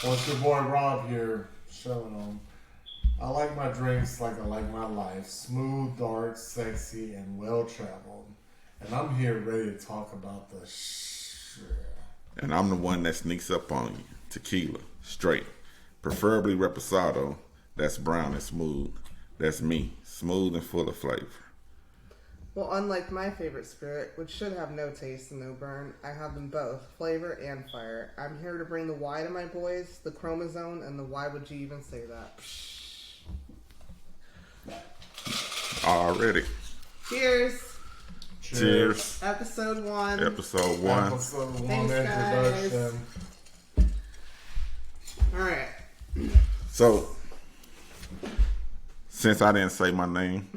Well, it's your boy Rob here, showing them. I like my drinks like I like my life. Smooth, dark, sexy, and well-traveled. And I'm here ready to talk about the shit. And I'm the one that sneaks up on you. Tequila, straight. Preferably reposado. That's brown and smooth. That's me, smooth and full of flavor. Well, unlike my favorite spirit, which should have no taste and no burn, I have them both, flavor and fire. I'm here to bring the why to my boys, the chromosome, and the why would you even say that? Already. Cheers! Cheers. Episode 1. Episode 1. Episode 1 Thanks, introduction. Alright. So, since I didn't say my name,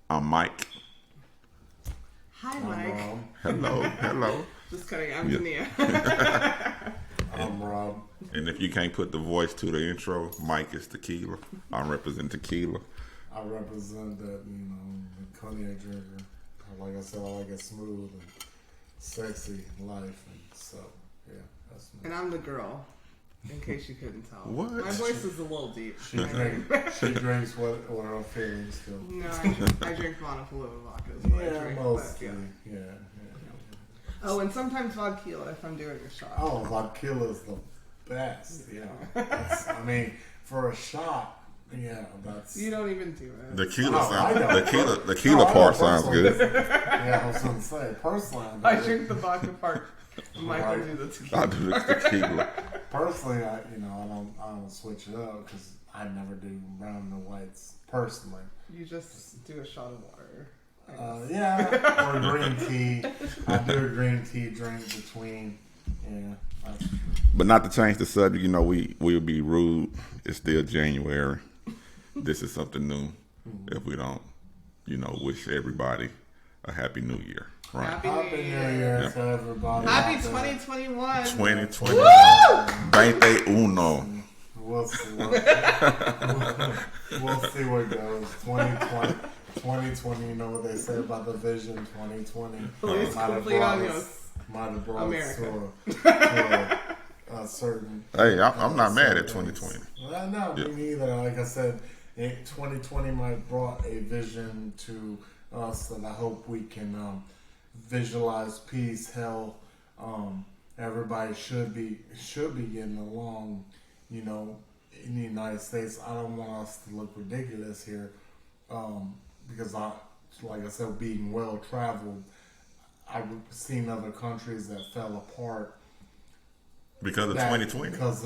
I'm Mike. Hi, Mike. Hello. Just kidding, I'm Dania. I'm Rob. And if you can't put the voice to the intro, Mike is Tequila. I represent Tequila. I represent that, the Cognac drinker. Like I said, I like a smooth and sexy life. And so, yeah, that's me. And I'm the girl, in case you couldn't tell. What? My voice is a little deep. She drinks what her feelings do. No, I drink Monofilova vodka is what I drink. Mostly. But, Yeah. Oh, and sometimes vodka if I'm doing a shot. Oh, vodka is the best. Yeah. For a shot, yeah, that's. You don't even do it. Tequila part sounds good. Yeah, I was going to say, personally, I drink the vodka part. Michael do the tequila. I do the tequila. Personally, I don't switch it up because I never do brown and whites. Personally, You just do a shot of water. yeah, or green tea. I do a green tea drink between. Yeah, that's true. But not to change the subject, we'll be rude. It's still January. This is something new. If we don't, wish everybody a happy new year. Right. Happy Happy New Year to everybody. Happy out there. 2021. 2020. Woo! 21. We'll see what goes. 2020, you know what they say about the vision 2020. Police complete años. Might have brought us to a certain... Hey, I'm not mad at 2020. Well, no, me neither. Like I said, 2020 might have brought a vision to us that I hope we can visualize peace, health. Everybody should be getting along, in the United States. I don't want us to look ridiculous here, because like I said, being well traveled, I've seen other countries that fell apart Because of 2020. Because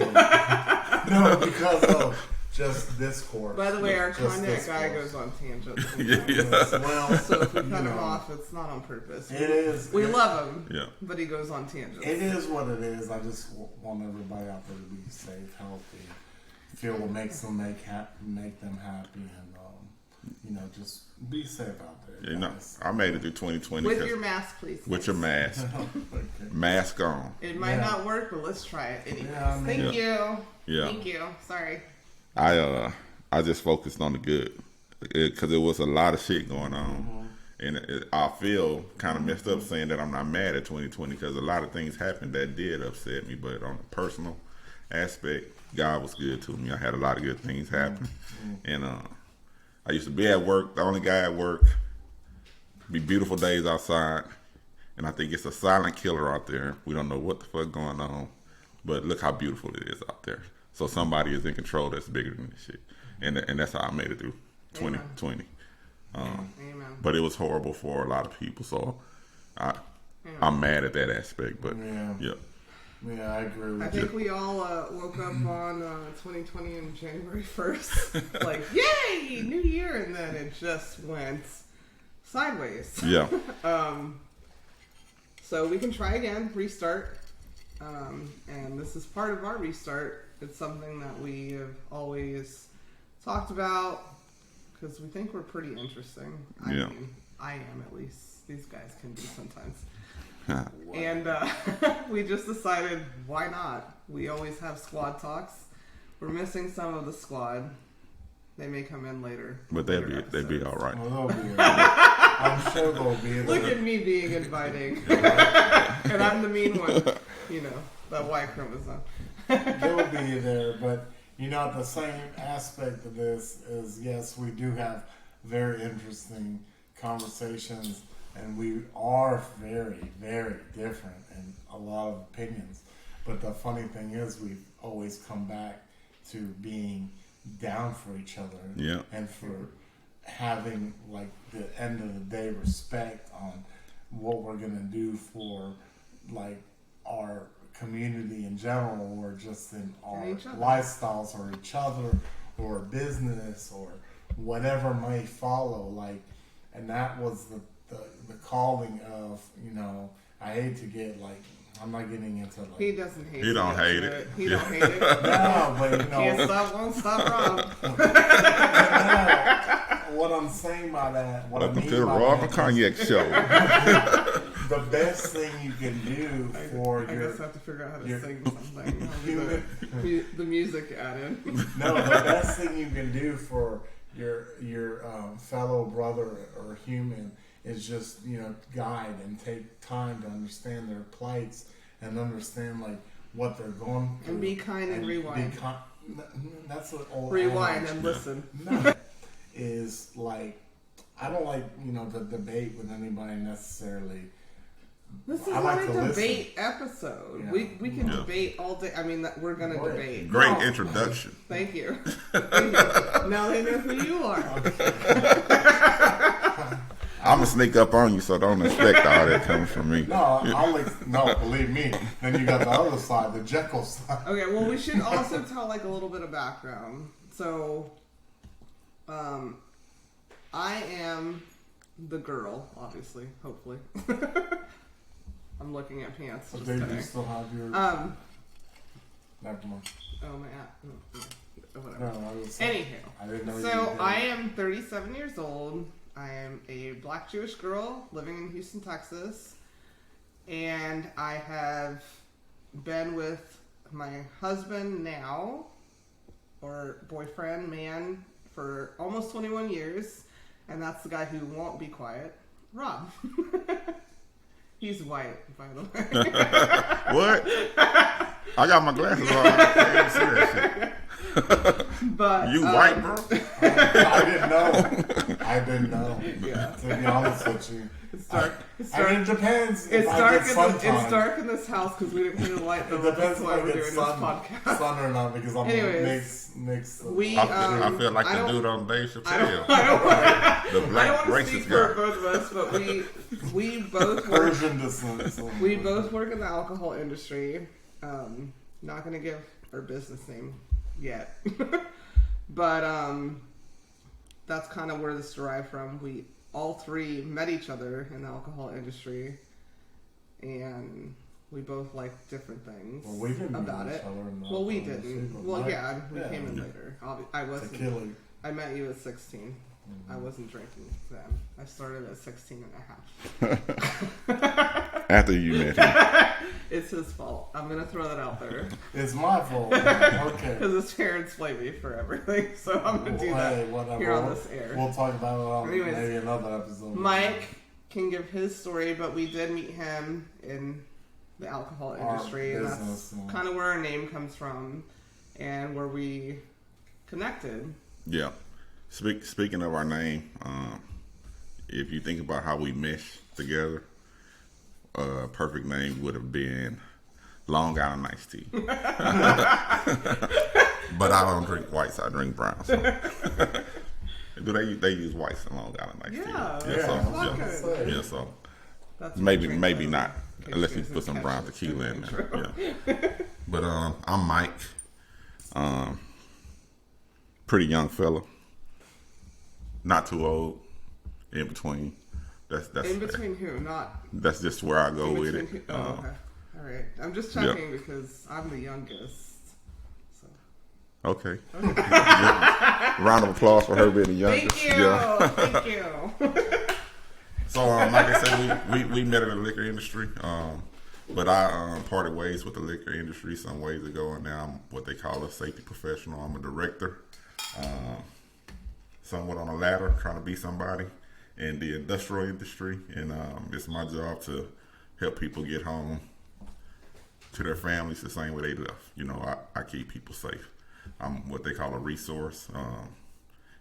of just discourse. By the way, our Just Cognac guy discourse. goes on tangents. Well, So if we cut him off, it's not on purpose. it is. We love him, Yeah. but he goes on tangents. It is what it is. I just want everybody out there to be safe, healthy, feel what makes them make them happy, and just be safe out there. Guys. I made it through 2020. With your mask, please. With your mask. Okay. Mask on. It might not work, but let's try it anyways. Yeah, Thank you. Yeah. Thank you. Sorry. I just focused on the good because there was a lot of shit going on, and I feel kind of messed up saying that I'm not mad at 2020 because a lot of things happened that did upset me. But on the personal aspect, God was good to me. I had a lot of good things happen, and I used to be at work, the only guy at work. Be beautiful days outside, and I think it's a silent killer out there. We don't know what the fuck going on, but look how beautiful it is out there. So somebody is in control that's bigger than this shit. And that's how I made it through 2020. Amen. But it was horrible for a lot of people. So I'm mad at that aspect. But yeah. Yeah, I agree with you. I think we all woke up on 2020 on January 1st. Like, yay! New year! And then it just went sideways. Yeah. So we can try again, restart. And this is part of our restart. It's something that we have always talked about because we think we're pretty interesting. I mean, I am at least. These guys can be sometimes. And we just decided, why not? We always have squad talks. We're missing some of the squad. They may come in later. But they'd be all right. Well, they'll be I'm sure they'll be there. Look at me being inviting. And I'm the mean one, That Y chromosome. They'll be there, but you know, the same aspect of this is, yes, we do have very interesting conversations, and we are very, very different in a lot of opinions. But the funny thing is, we've always come back to being down for each other, Yeah. and for having, like, the end of the day, respect on what we're gonna do for, like, our community in general, or just in our each other. lifestyles, or each other, or business, or whatever may follow. Like, and that was the calling of, you know, I hate to get, like, I'm not getting into, like, He doesn't hate it. He don't hate it. He don't hate it. no, but you know, Can't stop, won't stop, Rob. what I'm saying by that, what I Welcome mean to the by Rob that and Cognac show. the best thing you can do for I your guess I have to figure out how to your- sing something. human, The music added. no, the best thing you can do for your fellow brother or human is just, you know, guide and take time to understand their plights and understand, like, what they're going through. And be kind and rewind. That's what old Rewind adage. and listen. No, is like, I don't like, you know, to debate with anybody necessarily. This is I not like a to debate episode. Yeah. We can Yeah. debate all day. I mean, we're going to Great. debate. Great No. introduction. Thank you. Thank you. Now they know who you are. I'm gonna sneak up on you, so don't expect all that comes from me. No, no, believe me. Then you got the other side, the Jekyll side. Okay, well, we should also tell, like, a little bit of background. So, I am the girl, obviously, hopefully. I'm looking at pants. Just Dave, you kidding. still have your. Um, Never mind. oh, my app. Whatever. No, I was saying, Anywho. I didn't know you So did. I am 37 years old. I am a black Jewish girl living in Houston, Texas. And I have been with my husband now, or boyfriend, man, for almost 21 years. And that's the guy who won't be quiet, Rob. He's white, by the way. What? I got my glasses on. I can't see that shit. But You white, bro? I didn't know. I didn't know. Yeah. To be honest with you. It's dark. It's I mean, dark. it depends. It's if I dark. get It's suntan. dark in this house because we didn't clean the light. It That's depends if why I we're get doing this podcast. sun or not, because I'm Anyways, mix. We I feel like I the don't- dude on Dave I don't. Chappelle, I don't. the I black don't want to speak racist for guy. both of us, but we both work. Persian descent. So. We both work in the alcohol industry. Not going to give our business name yet, but that's kind of where this derived from. We all three met each other in the alcohol industry, and we both like different things Well, we didn't about meet it. each other in the Well, we alcohol industry, didn't. but Well, Mike- yeah, we came in later. I wasn't. Tequila. I met you at 16. Mm-hmm. I wasn't drinking then. I started at 16 and a half. After you met him. It's his fault. I'm going to throw that out there. It's my fault. Okay. Because his parents blame me for everything. So I'm going to do Hey, that whatever. here on this air. We'll talk about it on Anyways, maybe another episode. Mike can give his story, but we did meet him in the alcohol Our industry. And that's business, yeah. kind of where our name comes from and where we connected. Yeah. Speaking of our name, if you think about how we mesh together, perfect name would have been Long Island Iced Tea. But I don't drink whites; I drink browns. So. Do they use whites in Long Island Iced Tea? Yeah, So, yeah. yeah, so That's maybe what I maybe drink, not, in case unless you you guys put some didn't brown catch tequila the in intro. there. Yeah. But I'm Mike. Pretty young fella. Not too old. In between. That's In between who? Not that's just where I go in with between it. who? Oh, okay. All right. I'm just checking because I'm the youngest. So. Okay. Round of applause for her being the youngest. Thank you. Yeah. Thank you. So, like I said, we met in the liquor industry. But I parted ways with the liquor industry some ways ago, and now I'm what they call a safety professional. I'm a director, somewhat on a ladder, trying to be somebody in the industrial industry, and it's my job to help people get home to their families the same way they left. You know, I keep people safe. I'm what they call a resource,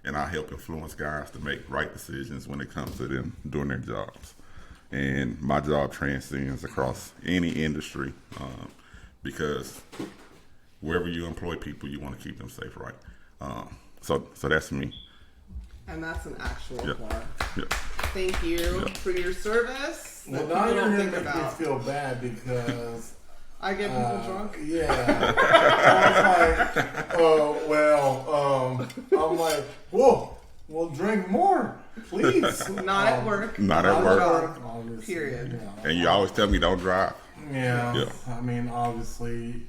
and I help influence guys to make right decisions when it comes to them doing their jobs. And my job transcends across any industry because wherever you employ people, you want to keep them safe, right? So that's me. And that's an actual Yep. bar. Yep. Thank you for your service. Well, that now people you're don't gonna think make me about. feel bad because I get people drunk. yeah. I was like, oh well. I'm like, whoa. Well, drink more, please. Not at work. Not at on work. job. Obviously, Period. yeah. And you always tell me don't drive. Yeah. Yeah. I mean, obviously,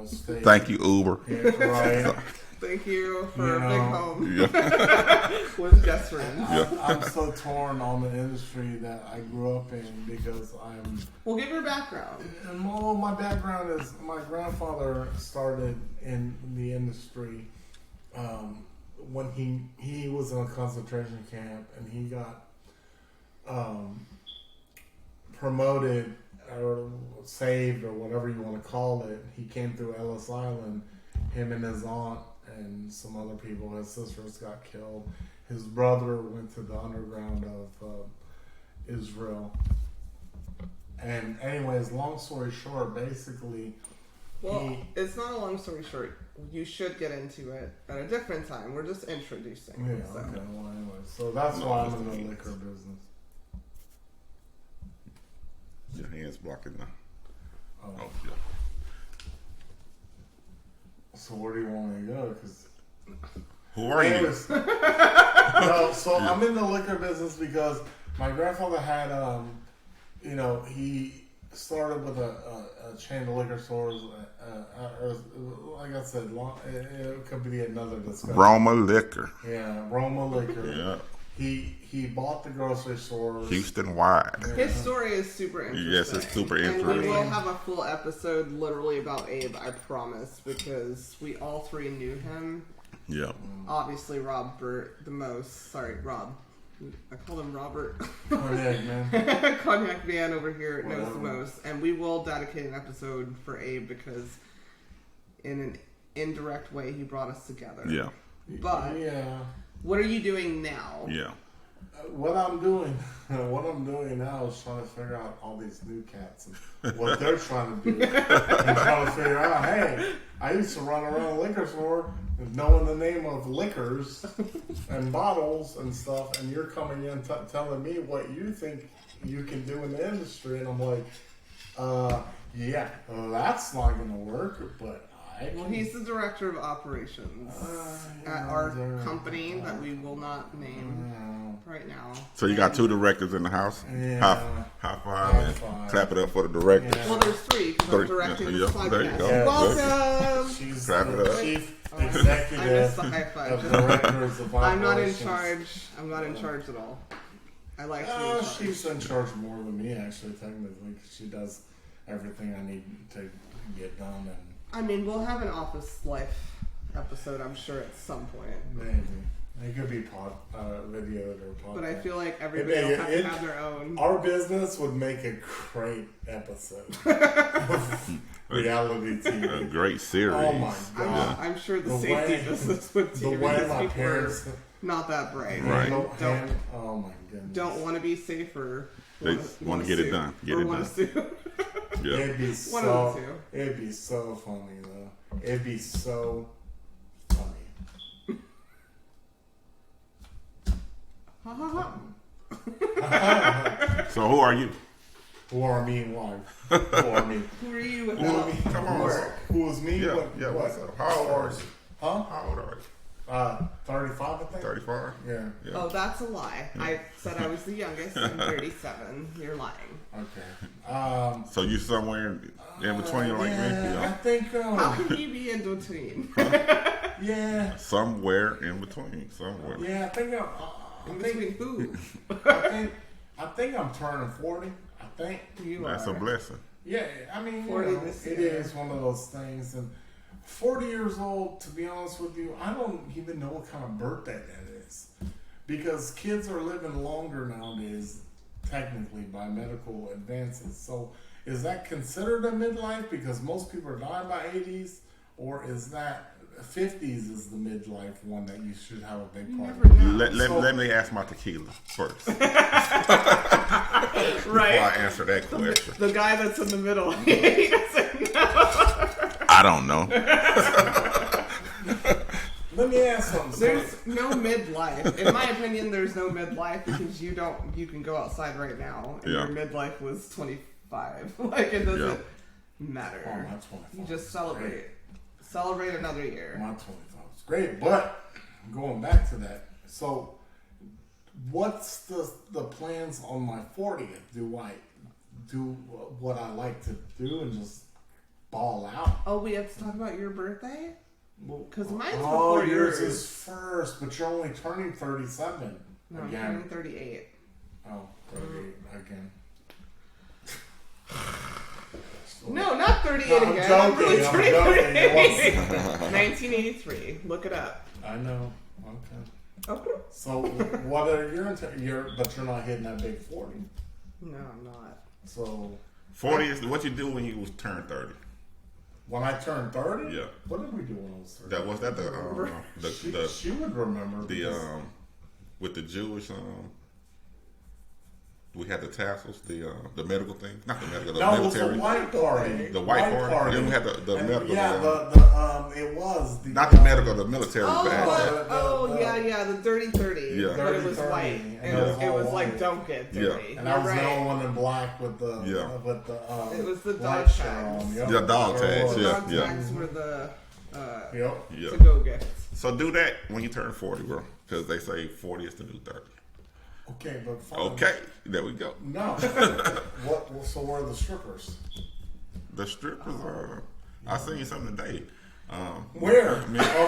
stay. Thank you, Uber. Yeah, right. Thank you for You a big know. home Yeah. with guest friends. I'm so torn on the industry that I grew up in because I'm. Well, give your background. And my background is my grandfather started in the industry when he was in a concentration camp and he got promoted or saved or whatever you want to call it. He came through Ellis Island. Him and his aunt and some other people, his sisters got killed. His brother went to the underground of Israel. And anyways, long story short, basically, Well, it's not a long story short. You should get into it at a different time. We're just introducing. yeah, so. okay, well, anyway, so that's why I'm in the liquor business. Your hand's blocking now. Oh. Oh, yeah. So where do you want me to go? Because Who are you? anyways, no, so I'm in the liquor business because my grandfather had, he started with a chain of liquor stores. Like I said, it could be another discussion. Roma Liquor. Yeah, Roma Liquor. Yeah. He bought the grocery stores. Houston wide. His story is super interesting. Yes, it's super And we interesting. will have a full episode literally about Abe, I promise, because we all three knew him. Yeah. Obviously, Robert the most. Sorry, Rob. I call him Robert. Cognac, man. Cognac man over here knows the Whatever. most. And we will dedicate an episode for Abe because in an indirect way he brought us together. Yeah. But Yeah. what are you doing now? Yeah. What I'm doing now is trying to figure out all these new cats and what they're trying to do. And trying to figure out, hey, I used to run around a liquor store knowing the name of liquors and bottles and stuff, and you're coming in telling me what you think you can do in the industry, and I'm like, that's not going to work, but Well, he's the director of operations at our company that we will not name right now. So you got two directors in the house? Yeah. High five High and five. clap it up for the directors. Yeah. Well, there's three because I'm Three. directing Yeah, this yeah, there you podcast. go. Yeah. Welcome! She's Clap it the up. chief I missed executive the high five. of directors of I'm not in operations. charge. I'm not in charge at all. I like to be in charge. She's in charge more than me, actually, technically, 'cause she does everything I need to get done, and I mean, we'll have an office life episode, I'm sure, at some point. maybe it could be videoed or podcast. But I feel like everybody will have to have their own. Our business would make a great episode of reality A TV. great series. Oh my god! I'm sure the The safety way- business with The TV way is my people parents are not that bright. Right. Oh my goodness! Don't want to be safe or They wanna get it sue. done. Get or it wanna done. sue. Yeah. It'd be One of the so. two. It'd be so funny though. It'd be so funny. Ha ha ha. So who are you? Who are me and why? Who are me? Who are you Who are without me? Come on. work? Who is me? Yeah. What? Yeah. What? What's up? How old are you? Huh? How old are you? 35, I think. 35? Yeah. Yeah. Oh, that's a lie. I said I was the youngest. I'm 37. You're lying. Okay. So you somewhere in between like me? I Yeah. think. How can you be in between? Yeah. Somewhere in between. Somewhere. Yeah. I think. In between who? I think I'm turning 40. I think. You That's are. a blessing. Yeah. I mean, 40 this it year. is one of those things, and 40 years old. To be honest with you, I don't even know what kind of birthday that is, because kids are living longer nowadays, technically by medical advances. So is that considered a midlife because most people are dying by 80s, or is that 50s is the midlife one that you should have a big You party? never know. Let me ask my tequila first Right. before I answer that question. The guy that's in the middle. He doesn't know. I don't know. Let me ask something. There's no midlife. In my opinion, there's no midlife because you can go outside right now and Yeah. your midlife was 25. Like it doesn't Yeah. matter. Oh, my 25 You just was celebrate. great. Celebrate another year. My 25 was great, but going back to that, so what's the plans on my 40th? Do I do what I like to do and just ball out? Oh, we have to talk about your birthday? Because mine's Oh, before yours yours. is first, but you're only turning 37 No, I'm again. turning 38. Oh, 38 again. No, not 38 No, I'm again. joking, I'm really I'm turning joking. 38. 1983. Look it up. I know. Okay. Okay. So, what are but you're not hitting that big 40. No, I'm not. So, 40 is what you do when you was turn 30. when I turned 30, Yeah. what did we do when I was 30? That was that She would remember. because- with the Jewish we had the tassels, the medical thing, not the medical, the No, it was military. the white party. The white party. Then we had the And medical. Yeah, it was the not the medical, the military Oh, badge. yeah, the dirty 30. Yeah. But it was 30, white. and And it was it all was like, white. don't get Yeah. dirty. And I You're was the right. only one in black with the Yeah. with It was the white dog shirt tags. on. Yep. Yeah, dog Sure tags, was. yeah. Dog tags were the Yep. Yeah. to-go gifts. So do that when you turn 40, bro, because they say 40 is the new 30. Okay, but fine. Okay, there we go. No. So where are the strippers? The strippers I seen something today. Where? Me- On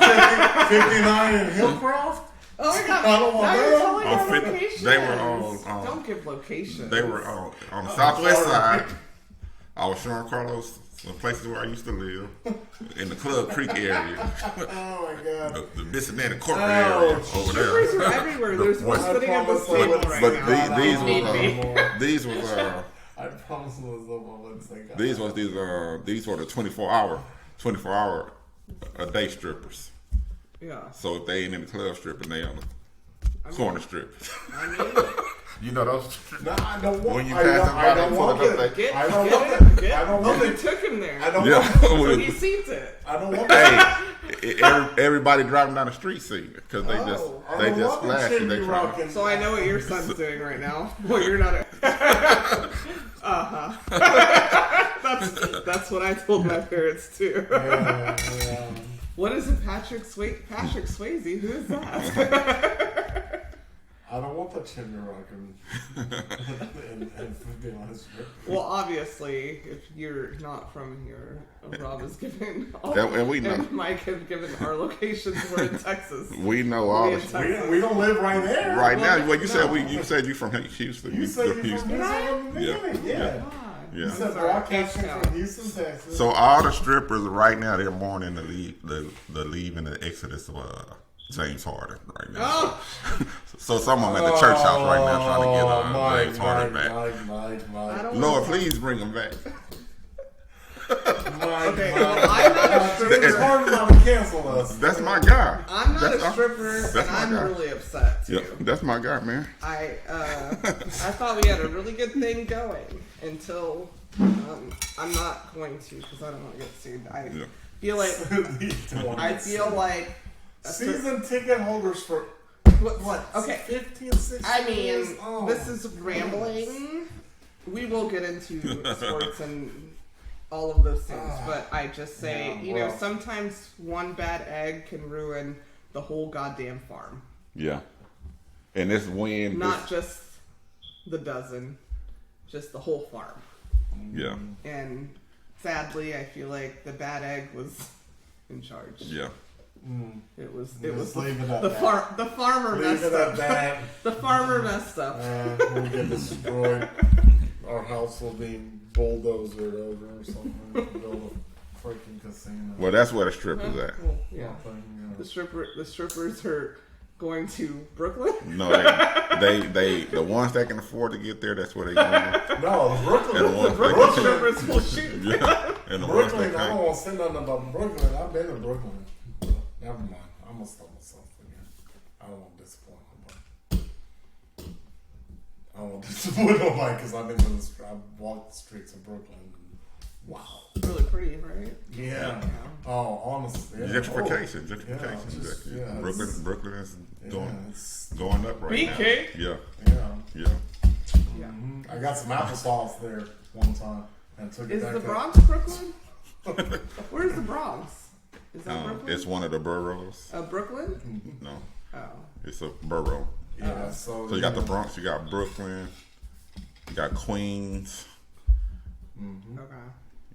59 in Hillcroft? Oh my god. I don't want Now that. you're telling On our 50 locations. they were on, Don't give locations. They were on the southwest sorry. side. I was showing Carlos some places where I used to live in the Club Creek area, Oh my god. the Cincinnati corporate area over Strippers there. are everywhere. There's one But- sitting at this but table But, right but now. these Need me. these was I promise it was up on Wednesday. these were the 24 hour a day strippers. Yeah. So if they ain't in the club stripping, they on the corner strippers. I mean, You know those? No, I don't want. When you I pass don't- them I by, don't they want pull it up, it. get, I don't get want it. it. Get, I don't oh, want you it. took him there. I don't Yeah. want it. So he sees it. I don't want it. Hey, everybody driving down the street see it because they I just don't flash want and the they chimney try. rocking. So I know what your son's doing right now. Well, you're not. That's what I told my parents too. Yeah. What is it, Patrick Swayze? Who is that? I don't want the chimney rocking. and be honest with you. Well, obviously, if you're not from here, Rob has given And we know. and Mike have given our locations. We're in Texas. We know all We the in shit. Texas. We don't live right there. Right now. Well, you No. said you from Houston. You said you're from Houston. Houston from the Yeah. beginning. Yeah. Yeah. God. Yeah. You said Sorry, broadcasting H-Town. from Houston, Texas. So all the strippers right now they're mourning the leave and the exodus of James Harden right now. Oh, So some of them at the church house right now trying to get James Harden back. Mike. I don't Lord, want to- please bring him back. Okay, well, I'm not a stripper. It's hard not to cancel us. That's my guy. I'm not That's- a stripper, that's and my I'm guy. really upset too. Yeah, that's my guy, man. I thought we had a really good thing going until I'm not going to because I don't want to get sued. I Yeah. feel like Season ticket holders for what? Okay, 15, 16 I mean, years? Oh. this is rambling. We will get into sports and all of those things, but I just say, Yeah, you know, well. sometimes one bad egg can ruin the whole goddamn farm. Yeah. And this win, Not just the dozen, just the whole farm. yeah, And sadly, I feel like the bad egg was in charge. yeah. It was Just leave it at the that. the farmer Leave messed it up. at that. The farmer messed up. We'll get destroyed. Our house will be bulldozered over or something. Build a freaking casino. Well, that's where the strip is at. Well, yeah. Nothing, The strippers are going to Brooklyn? No, they the ones that can afford to get there, that's where they going. No, Brooklyn. And the ones Brooklyn that strippers will shoot. yeah, and the ones Brooklyn, that I don't can't. want to say nothing about Brooklyn. I've been to Brooklyn. Never mind. I'm going to stop myself again. I don't want to disappoint nobody. I don't want to disappoint nobody because I've been to I've walked the streets of Brooklyn. Wow. Really pretty, right? Yeah. Oh, honestly. Yeah. Gentrification. Brooklyn is going up right now. BK? Yeah. Yeah. I got some applesauce there one time and took it Is back the to- Bronx Brooklyn? Where's the Bronx? Is that Brooklyn? It's one of the boroughs. Brooklyn? No, Oh. it's a borough. Yeah, so So you got the Bronx, you got Brooklyn, you got Queens, Okay.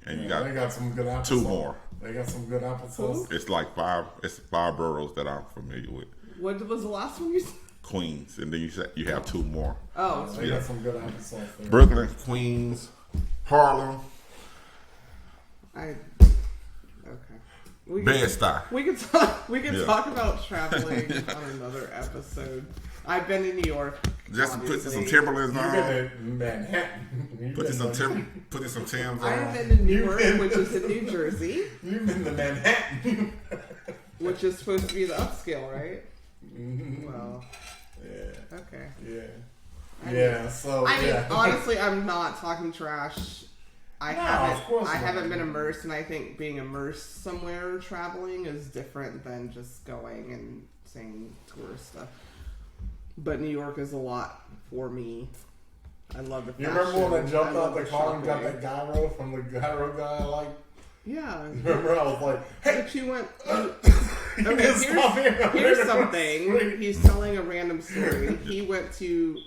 and you they got got some good applesauce. two more. They got some good applesauce. It's like five. It's five boroughs that I'm familiar with. What was the last one you said? Queens, and then you have two more. Oh, They got some good applesauce there. Brooklyn, Queens, Harlem, okay. We Bed-Stuy. We could talk. We could Yeah. talk about traveling on another episode. I've been in New York. Just put some obviously. Timberlands You've on. been in Manhattan. Put some Timbs I have on. been to Newark, which is in New Jersey, You've been to Manhattan. which is supposed to be the upscale, right? Well, Yeah. okay. Yeah. Yeah. So I mean, yeah. honestly, I'm not talking trash. I of course not. haven't been immersed, and I think being immersed somewhere traveling is different than just going and saying tourist stuff. But New York is a lot for me. I love the You fashion. remember when I jumped love out the car and got that gyro from the gyro guy? Like, Yeah. remember I was like, hey, But you went. you Okay, just stop here. here's something. He's telling a random story. He went to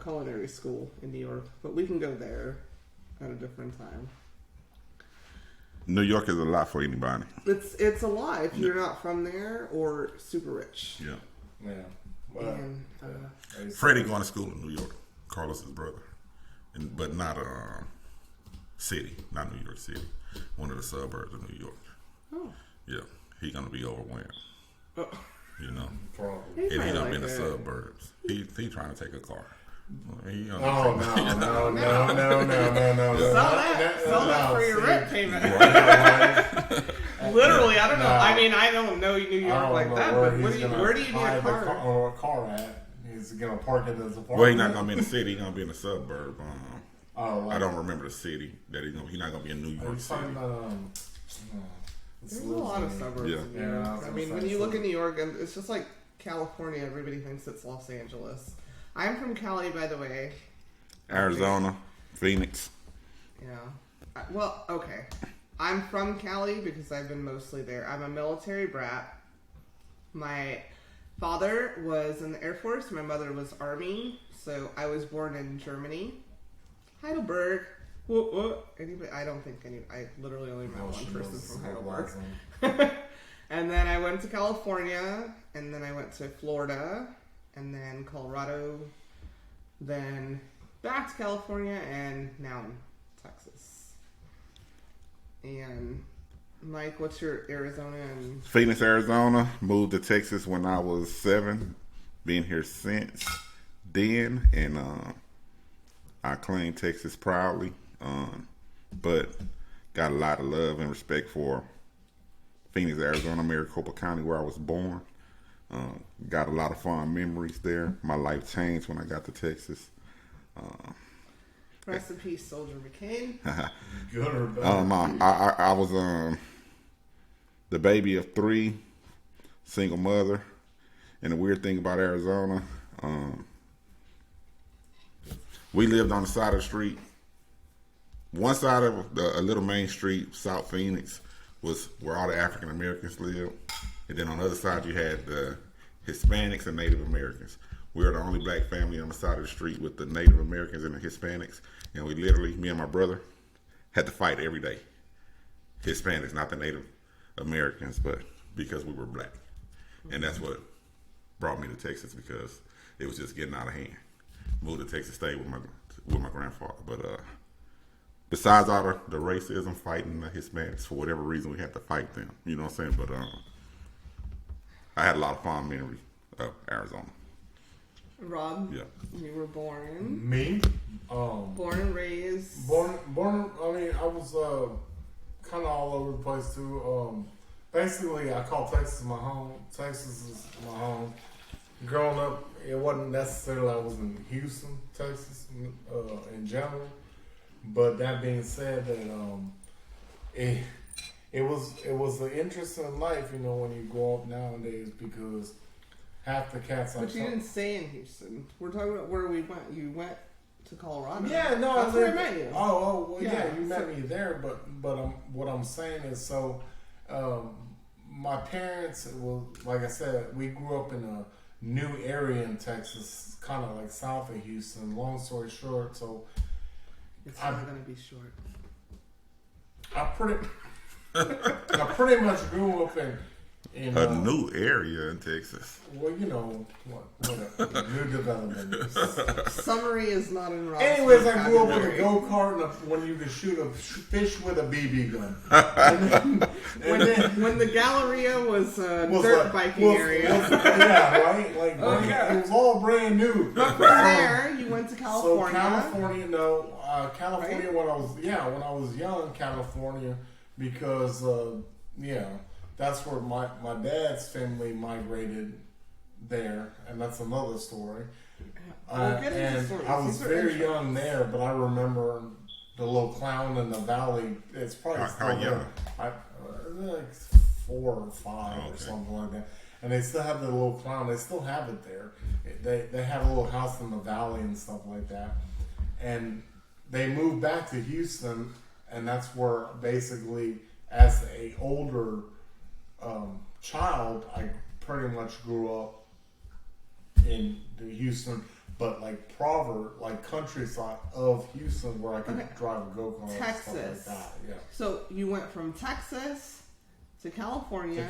culinary school in New York, but we can go there at a different time. New York is a lot for anybody. It's a lot if you're not from there or super rich. Yeah. Yeah. Well, And, Freddie going to school in New York. Carlos's brother, but not city, not New York City. One of the suburbs of New York. oh. Yeah, he gonna be overwhelmed. Oh. You know, probably. and he might done like been in the it. suburbs. He trying to take a car. He gonna Oh take- no! Sell that for your see. rent payment. Right. Literally, I don't know. No. I mean, I don't know New I York don't like know that, where but he's gonna where do you need hide a the car? or a car at? He's gonna park it as a park. Well, he's not gonna be in the city. He's gonna be in the suburb. Oh, I don't remember the city that he's not gonna be in New Are York you City. talking about? There's a lot of suburbs Yeah. in New Yeah, York. I was I gonna mean, say, when you so- look at New York, and it's just like California. Everybody thinks it's Los Angeles. I'm from Cali, by the way. Arizona, Phoenix. Yeah. Well, okay. I'm from Cali because I've been mostly there. I'm a military brat. My father was in the Air Force. My mother was Army. So I was born in Germany. Heidelberg. What? Anybody? I don't think any. I literally only met one person from Heidelberg. And then I went to California. And then I went to Florida. And then Colorado. Then back to California. And now in Texas. And Mike, what's your Arizona and Phoenix, Arizona. Moved to Texas when I was 7. Been here since then, and I claim Texas proudly. But got a lot of love and respect for Phoenix, Arizona, Maricopa County, where I was born. Got a lot of fond memories there. My life changed when I got to Texas. rest in peace, Soldier McCain? Good or bad? No, I was the baby of 3, single mother, and the weird thing about Arizona, we lived on the side of the street. One side of a little main street, South Phoenix, was where all the African Americans lived, and then on the other side you had the Hispanics and Native Americans. We were the only black family on the side of the street with the Native Americans and the Hispanics, and we literally, me and my brother, had to fight every day. Hispanics, not the Native Americans, but because we were black. And that's what brought me to Texas, because it was just getting out of hand. Moved to Texas, stayed with my grandfather. But besides all the racism, fighting the Hispanics, for whatever reason, we had to fight them. You know what I'm saying? But I had a lot of fond memories Arizona. Rob, Yeah. you were born. Me? Born and raised. Born. I mean, I was kind of all over the place too. Basically, I call Texas my home. Texas is my home. Growing up, it wasn't necessarily I was in Houston, Texas, in general. But that being said, that it was an interesting life, you know, when you grow up nowadays, because half the cats But you didn't stay in Houston. We're talking about where we went. You went to Colorado. Yeah, no, that's where I met you. Well, yeah, you met me there. But what I'm saying is, so my parents, well, like I said, we grew up in a new area in Texas, kind of like south of Houston. Long story short, so it's not going to be short. I pretty much grew up in a new area in Texas. Well, you know, what new development. Summary is not in Rob's Anyways, I grew up with a go-kart and when you could shoot a fish with a BB gun. When the Galleria was a dirt biking area. Yeah, right? Like, it was all brand new. But from there, you went to California. So California, California, right? When I was young, California, because, that's where my dad's family migrated there, and that's another story. And I was very young there, but I remember the little clown in the valley. It's probably still there. Like 4 or 5 or something like that. And they still have the little clown. They still have it there. They have a little house in the valley and stuff like that. And they moved back to Houston, and that's where basically, as a older child, I pretty much grew up in the Houston, but like countryside of Houston, where I could drive a go-kart. Texas. And stuff like that. Yeah. So you went from Texas to California,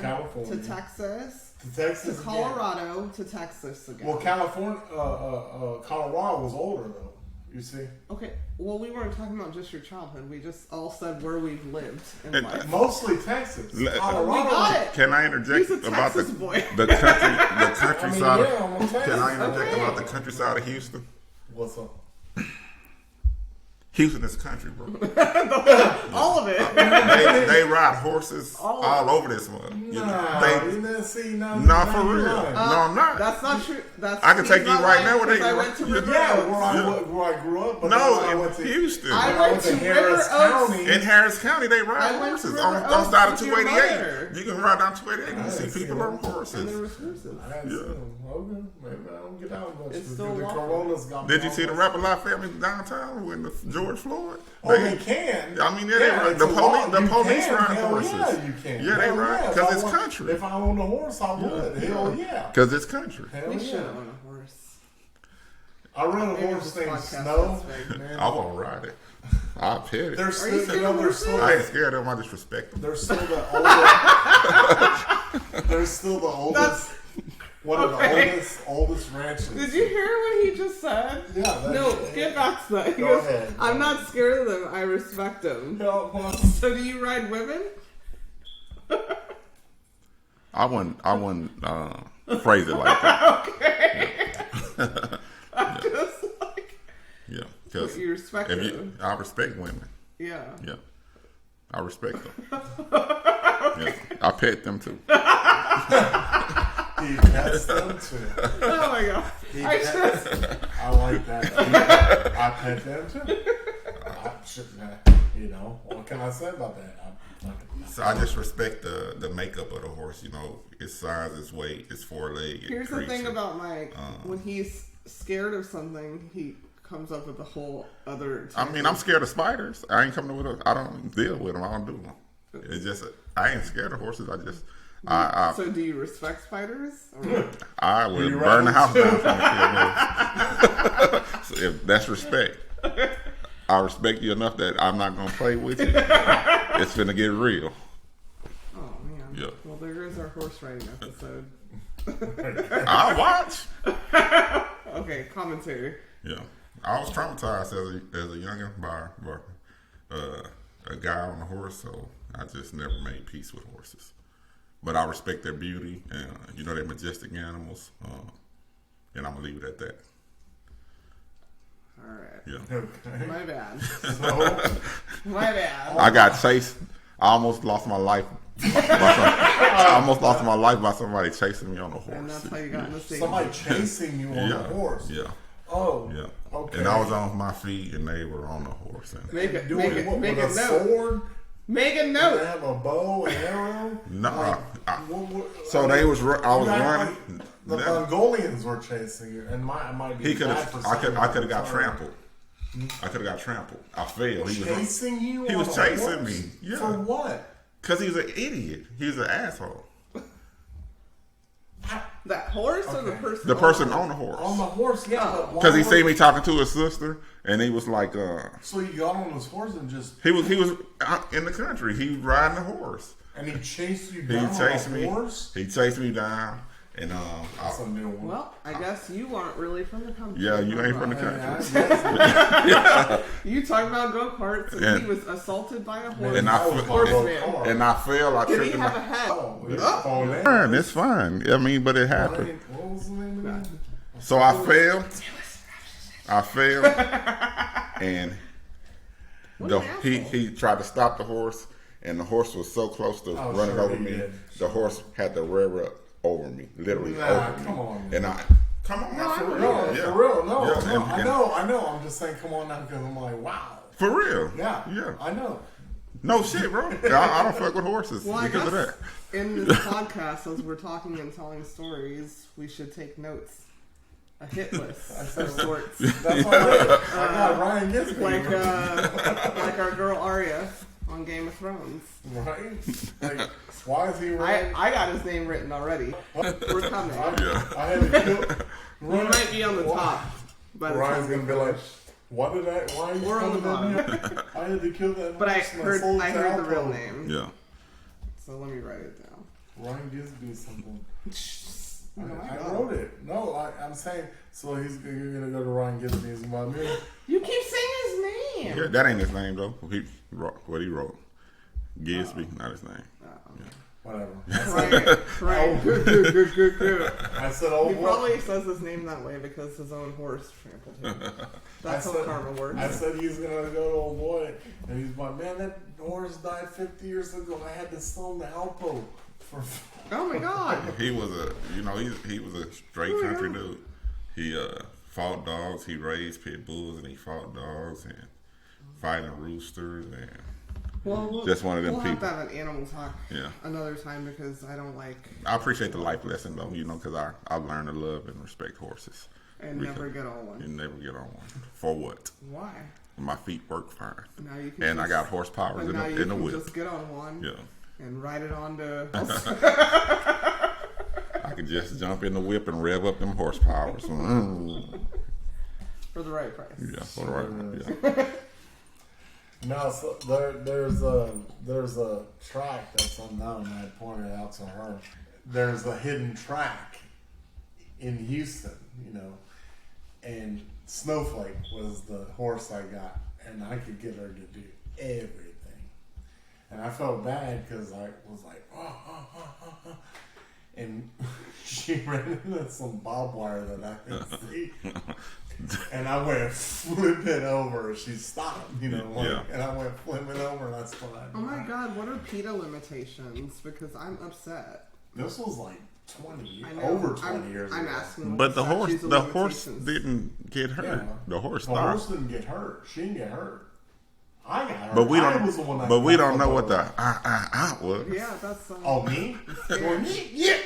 to Texas, to Colorado, to Texas again. Well, Colorado was older though. You see? Okay. Well, we weren't talking about just your childhood. We just all said where we've lived in life. Mostly Texas. Colorado. We got it. Can I interject about the countryside? Can I interject about the countryside of Houston? What's up? Houston is country, bro. All of it. They ride horses all over this one. No, for real. No, I'm not. That's not true. I can take you right now where I went to River Oaks. Where I grew up. But no, in Houston. I went to Harris County. In Harris County, they ride horses. On side of 288. You can ride down 288 and see people on horses. And there was horses. Okay, maybe I don't get out much. It's still Did you see the Rapper Life family downtown with George Floyd? They can. I mean, they ride. The police ride horses. Yeah, you can. Yeah, they ride because it's country. If I owned a horse, I would. Hell yeah. Because it's country. We should own a horse. I rode a horse named Snow. I won't ride it. I'll pet it. They're still, I ain't scared of them. I just respect them. They're still the oldest. They're still the oldest. One of the oldest ranches. Did you hear what he just said? Yeah. No, get back to that. Go ahead. I'm not scared of them. I respect them. So do you ride women? I wouldn't phrase it like that. Okay. Yeah. I'm just like. Yeah, because you respect them. I respect women. Yeah. Yeah. I respect them. Yeah. I pet them too. He pets them too. Oh my god. I like that. I pet them too. What can I say about that? So I just respect the makeup of the horse. You know, its size, its weight, its foreleg. Here's the thing about Mike. When he's scared of something, he comes up with a whole other. I mean, I'm scared of spiders. I ain't coming with I don't deal with them. I don't do them. It's just I ain't scared of horses. I just. So do you respect spiders? Or? I would burn the house down for the So if that's respect. I respect you enough that I'm not gonna play with you. It's gonna get real. Oh man. Yeah. Well, there is our horse riding episode. I'll watch. Okay, commentary. Yeah, I was traumatized as a youngin by a guy on a horse, so I just never made peace with horses. but I respect their beauty, and they're majestic animals, and I'm gonna leave it at that. All right. Yeah. Okay. My bad. So, My bad. I got chased. I almost lost my life. I almost lost my life by somebody chasing me on a horse. And that's how you got in the state. somebody chasing you on a horse. Yeah. Oh. Yeah. Okay. And I was on my feet, and they were on the horse. And Make a Doing what, make with a a note. sword? Make a They note. have a bow and arrow? no. So They was. I was running. The Mongolians were chasing you, and might be. He could have. I could have got Sorry. trampled. I could have got trampled. I failed. He was Chasing you? He on was a chasing horse? me. Yeah. For what? Because he's an idiot. He's an asshole. That horse or the Okay. person? The person on on the On horse. the horse, yeah. but why Because he would- seen me talking to his sister, and he was like, So you got on his horse and just. he was out in the country. He was riding a horse. And he chased you He down chased on me. a horse? He chased me down, and That's a new one. Well, I guess you aren't really from the country. yeah, you ain't from the Yeah, country. I guess. You talk about go-karts, and And- he was assaulted by a horse. And That was my little Horseman. car. And I fell. I Did tripped. he in have a my- head? Oh, it's falling in. Fine, it's fine. I mean, but it happened. What was the name of that? So I fell, and What an he asshole. tried to stop the horse, and the horse was so close to Oh, running sure over he me. did. The horse had to rear up over me, literally Nah, over come me. on. And come on, No, for I real, No, yeah. for real, no, Yeah, no. and- I know. I'm just saying, come on now, because I'm like, wow. for real, Yeah, yeah. I know. No shit, bro. I don't fuck with horses Well, I because of guess that. in this podcast, as we're talking and telling stories, we should take notes. A hit list of sorts. That's all I got Ryan gets me. Like our girl Arya on Game of Thrones. Right? Like, why is he running? I got his name written already. We're coming. I had to kill. We might be on the top. By the Ryan's time we gonna be like, finish. why are you We're on the coming in here? I had to kill that. But I horse, my heard soul the real Falco. name. Yeah. So let me write it down. Ryan gives me something. Oh my I God. wrote it. No, I'm saying. So you're gonna go to Ryan Gibson's about me. You keep saying his name. Yeah, that ain't his name though. What he wrote, Gisby, not his name. Whatever. Right. Good. I said, oh He boy. probably says his name that way because his own horse trampled him. That's I how said- karma works. I said he's gonna go to old boy, and he's like, man, that horse died 50 years ago. I had to sell him the Alpo for. Oh my God. He was he was a straight country dude. He fought dogs. He raised pit bulls, and he fought dogs and fighting roosters and Well, just one of them we'll have people. to have an animal talk Yeah. another time because I don't like I appreciate the life lesson though, because I've learned to love and respect horses. and Because never get on one. You never get on one. For what? Why? My feet work fine, Now you can. and I just- got horsepower and in now the you in the can whip. just get on one Yeah. and ride it on to. I could just jump in the whip and rev up them horsepowers. For the right price. Yeah, all right. Yeah. No, so there's a track that's unknown. I pointed out to her. There's a hidden track in Houston, and Snowflake was the horse I got, and I could get her to do everything. And I felt bad because I was like, and she ran into some barbed wire that I could see. And I went flipping over. She stopped, Yeah. and I went flipping over, and that's what I did. Oh my God! What are PETA limitations? Because I'm upset. This was like 20 years, I know. over 20 years I'm ago. asking. But the statutes of horse limitations. didn't get hurt. Yeah. The horse The stopped. horse didn't get hurt. She didn't get hurt. I got hurt. But we I don't. was the one that But we got don't know the what the ball. was. Yeah, that's. Oh, me? Well, me? Yeah.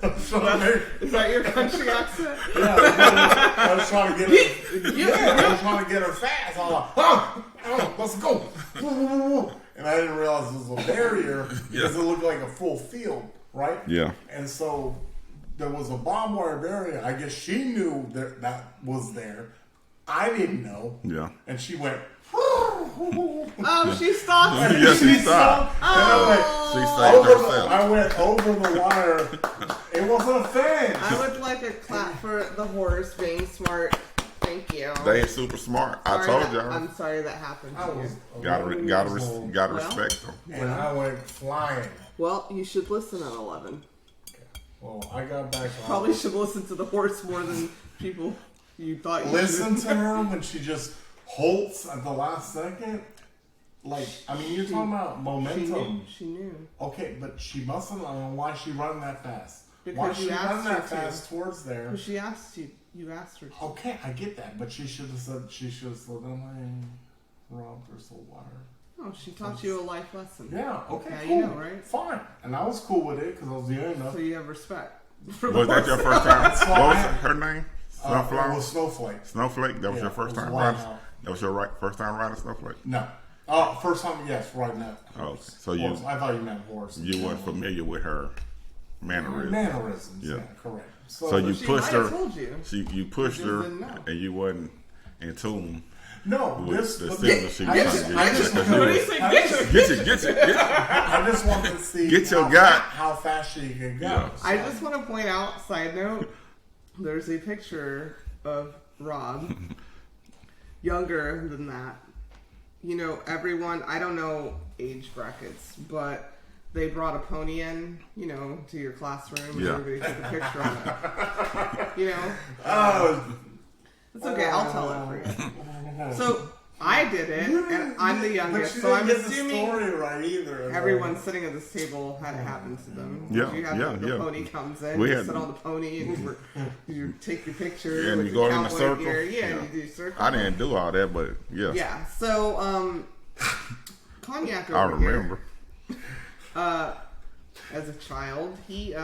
I was trying to make- Is that your country accent? Yeah, I was trying to get her. Yeah, I was trying to get her fast. I was like, let's go. And I didn't realize it was a barrier because it looked like a full field, right? Yeah. And so there was a barbed wire barrier. I guess she knew that was there. I didn't know. Yeah. And she went. Oh, she stopped. Yeah, she stopped. Oh. She saved herself. I went over the wire. It wasn't a fence. I would like a clap for the horse being smart Thank you. They ain't super smart. I Sorry told that- y'all. I'm sorry that happened to I you. was Gotta 11 years old, respect them. and I went flying. Well, you should listen at 11. Well, I got back on. Probably should listen to the horse more than people you thought you Listen should. to her when she just halts at the last second. Like, I mean, you're talking about momentum. She knew. Okay, but she mustn't know why she running that fast. Because Why you she asked running her that to. fast towards there? Well, she asked you. You asked her to. Okay, I get that, but she should have said she should have slowed down and robbed her soul water. Oh, she taught you a life lesson. Yeah, okay, Yeah, cool. you know, right? Fine. And I was cool with it because I was young enough. So you have respect. For the Was that horse. your first time? That's why What was I- her name? It Sunflower? was Snowflake. Snowflake? That was Yeah, your first it was time White riding? House. That was your first time riding Snowflake? No. First time, yes, right now. Oh, okay. So you- Horse. I thought you meant horse. You weren't familiar with her mannerisms. Mannerisms, Yeah. yeah, correct. So you She pushed might her. have told you. You pushed You her, just didn't know. and you wasn't in tune No, with this the but signal she I was just- trying to I get. just- Because What do you was- say? I Get just- Get you. I just wanted to see Get your how, guy. how fast she could go. Yeah. I just want to point out, side note, there's a picture of Rob, younger than that. You know, everyone, I don't know age brackets, but they brought a pony in, you know, to your classroom and Yeah. everybody took a picture on it. You know? Oh, It's okay, I'll tell it for you. So, I did it, and I'm the but youngest, she so didn't I'm get the assuming story right either. everyone sitting at this table had it happen to them. Yeah, You have yeah, the yeah. pony comes in, We you had- sit on the pony, and you take your picture. Yeah, and with you your go in the cowboy circle. gear. Yeah, Yeah. you do circle. I didn't do all that, but yeah, Yeah, so Cognac over I remember. here, as a child, he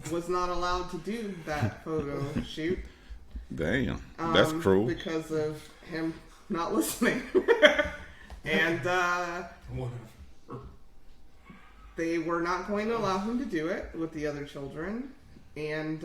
was not allowed to do that photo shoot. Damn, that's cruel. Because of him not listening. And they were not going to allow him to do it with the other children. And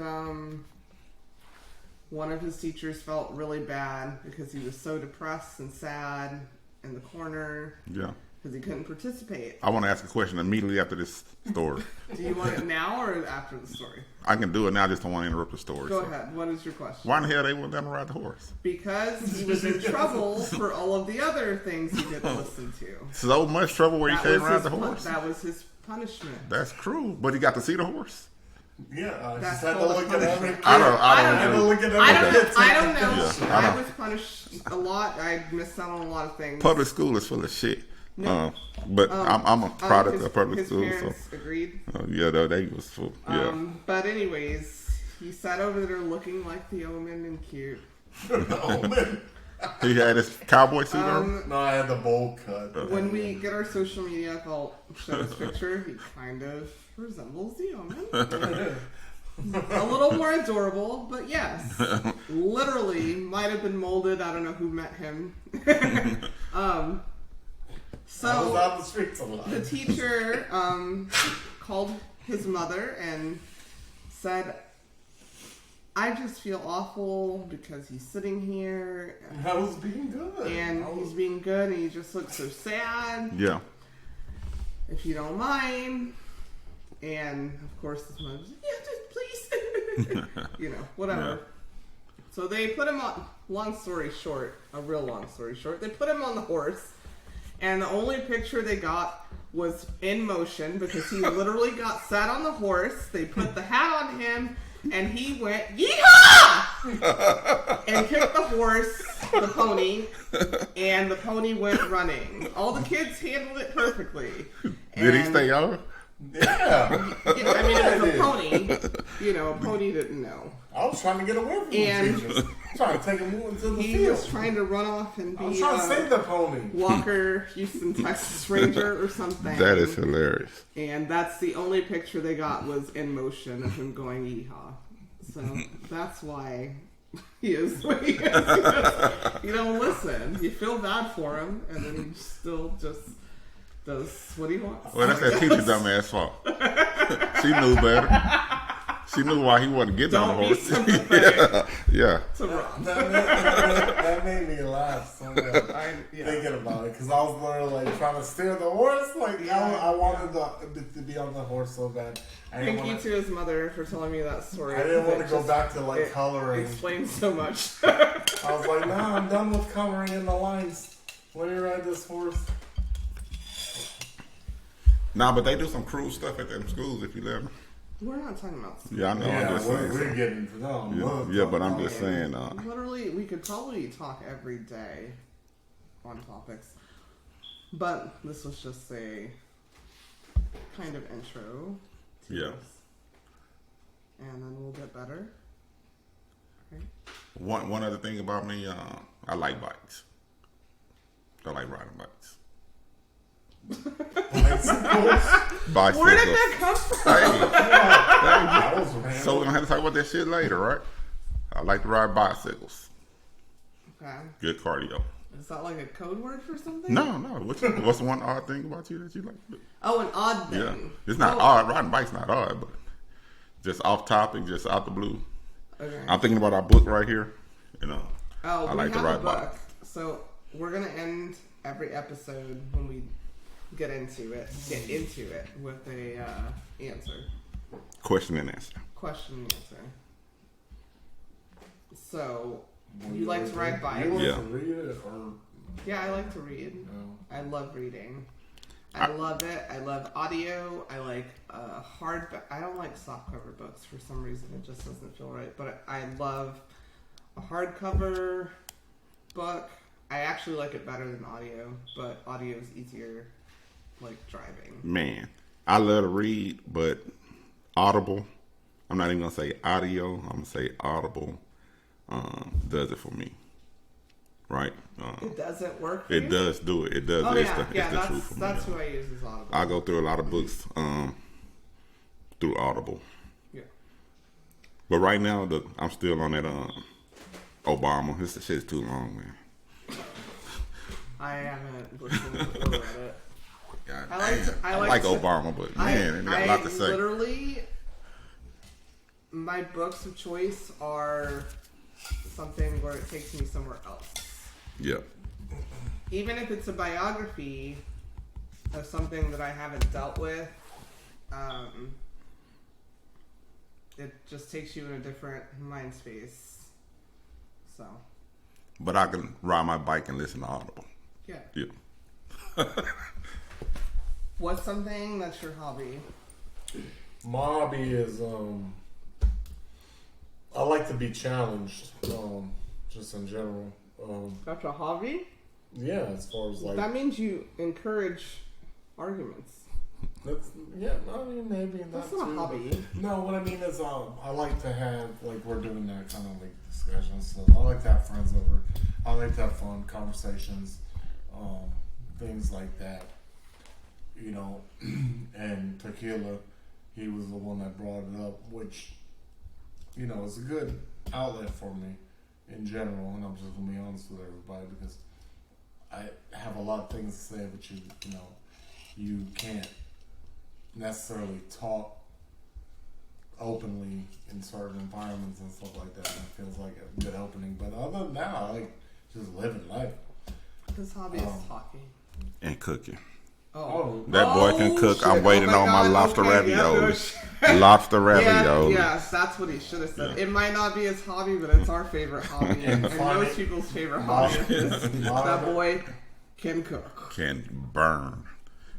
one of his teachers felt really bad because he was so depressed and sad in the corner Yeah. because he couldn't participate. I want to ask a question immediately after this story. Do you want it now or after the story? I can do it now. I just don't want to interrupt the story. Go so. ahead. What is your question? Why in the hell they wouldn't let him ride the horse? Because he was in trouble for all of the other things he didn't listen to. So much trouble where he can't ride the horse. That was his punishment. That's cruel. But he got to see the horse. Yeah, I That's just had to called a look at every punishment. kid. I don't had to do- look at every I don't know. kid. I don't know. Yeah, I I don't- was punished a lot. I missed out on a lot of things. Public school is full of shit. No. But I'm a product his, of public his school, so parents agreed. yeah, they was full. Yeah, But anyways, he sat over there looking like the omen and cute. Oh, man. he had his cowboy suit on. No, I had the bowl cut. When we get our social media, I'll show this picture. He kind of resembles the omen. A little more adorable, but yes. Literally, might have been molded. I don't know who met him. I was So out the streets a lot. the teacher called his mother and said, I just feel awful because he's sitting here I was being good. and I was- he's being good and he just looks so sad. Yeah, If you don't mind. And of course his mother was like, yeah, just please. You know, whatever. Yeah. So they put him on, long story short, a real long story short, they put him on the horse. And the only picture they got was in motion because he literally got sat on the horse. They put the hat on him and he went, yeehaw! And kicked the horse, the pony, and the pony went running. All the kids handled it perfectly. did he And- stay on? Yeah. Yeah, I mean, it was a pony. You know, a pony didn't know. I was trying to get away from And- the teachers. Trying to take him into the He field. was trying to run off and I was be trying to save the pony. Walker, Houston, Texas Ranger or something. That is hilarious. And that's the only picture they got was in motion of him going yeehaw. So that's why he is what he is. You don't listen. You feel bad for him, and then he still just does what he wants. Well, that's that teacher's dumbass fault. She knew better. She knew why he wasn't getting on the Don't be horse. sympathetic Yeah. to Rob. That made me laugh so much thinking about it because I was literally like trying to steer the horse. Like I wanted to be on the horse so bad. Thank you to his mother for telling me that story. I didn't want to go back to like coloring. It explains so much. I was like, nah, I'm done with coloring in the lines. Let me ride this horse. Nah, but they do some cruel stuff at them schools if you let them. We're not talking about school. Yeah, I know. I'm just saying. We're getting Yeah, but I'm just saying. Literally, we could probably talk every day on topics. But this was just a kind of intro to Yeah. this. And then we'll get better. Okay. One other thing about me, I like bikes. I like riding bikes. Bicycles. Where did that come from? Hey. So we're gonna have to talk about that shit later, right? I like to ride bicycles. Okay. Good cardio. Is that like a code word for something? No. What's the one odd thing about you that you like? Oh, an odd thing. Yeah, it's not odd. Riding bike's not odd, but just off topic, just out the blue. Okay. I'm thinking about our book right here. You know, Oh, I we like to have a ride book. bikes. So we're gonna end every episode when we get into it with a answer. Question and answer. Question and answer. So, you like to ride bikes? You like Yeah. to read it or Yeah, I like to read. no? I love reading. I love it. I love audio. I like I don't like softcover books for some reason. It just doesn't feel right. But I love a hardcover book. I actually like it better than audio, but audio is easier, like driving. Man, I love to read, but Audible, I'm not even gonna say audio. I'm gonna say Audible does it for me. Right? It doesn't work for It you? does do it. It does. Oh, it's yeah. the truth for me. That's who I use is Audible. I go through a lot of books through Audible. Yeah. But right now, I'm still on that Obama. This shit's too long, man. I haven't listened or read it. God, I like to- Obama, but man, they got a lot to say. Literally, my books of choice are something where it takes me somewhere else. Yeah. Even if it's a biography of something that I haven't dealt with, it just takes you in a different mind space. So, But I can ride my bike and listen to Audible. yeah. Yeah. What's something that's your hobby? My hobby is I like to be challenged, just in general. That's a hobby? Yeah, as far as like That means you encourage arguments. that's I mean maybe That's not not a too, hobby. but- No, what I mean is I like to have like we're doing that kind of like discussions. So I like to have friends over. I like to have fun conversations, things like that. You know, and Tequila, he was the one that brought it up, which, you know, is a good outlet for me in general. And I'm just gonna be honest with everybody because I have a lot of things to say, but you know, you can't necessarily talk openly in certain environments and stuff like that. And it feels like a good opening. But other than that, I like just living life. His hobby is talking. And cooking. Oh. That boy can cook. Shit. I'm waiting Oh on my God. lobster Okay, yeah, ravioli. no shit. Lobster Yeah, ravioli. yes, that's what he should have said. Yeah. It might not be his hobby, but it's our favorite hobby. and funny. most people's favorite hobby is that boy can cook. Can burn.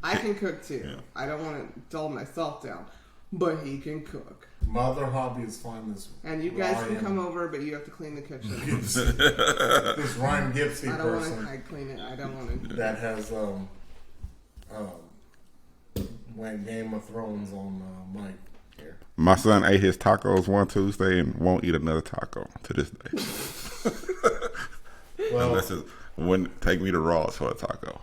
I can cook too. Yeah. I don't want to dull myself down, but he can cook. My other hobby is find this. And you guys can Ryan- come over, but you have to clean the kitchen. this Ryan Gipsy I don't want person to clean it. I don't want to. that has went Game of Thrones on Mike here. My son ate his tacos one Tuesday and won't eat another taco to this day. Well, Unless it wouldn't take me to Ross for a taco.